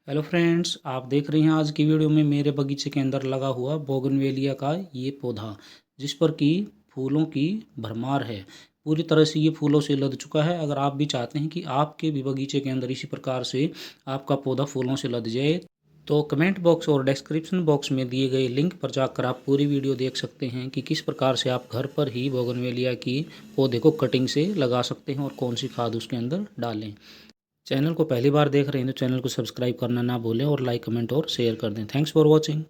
Hello friends, आप देख रहे हैं आज की वीडियो में मेरे बगीचे के अंदर लगा हुआ बोगनवेलिया का ये पौधा, जिस पर कि फूलों की भरमार है। पूरी तरह से ये फूलों से लद चुका है। अगर आप भी चाहते हैं कि आपके भी बगीचे के अंदर इसी प्रकार से आपका पौधा फूलों से लद जाए, तो कमेंट बॉक्स और डिस्क्रिप्शन बॉक्स में दिए गए लिंक पर जाकर आप पूरी वीडियो देख सकते हैं कि किस प्रकार से आप घर पर ही बोगनवेलिया की पौधे को कटिंग से लगा सकते हैं और कौन सी खाद उसके अंदर डालें। चैनल को पहली बार देख रहे हैं तो चैनल को सब्सक्राइब करना ना भूलें और लाइक कमेंट और शेयर कर दें। Thanks for watching.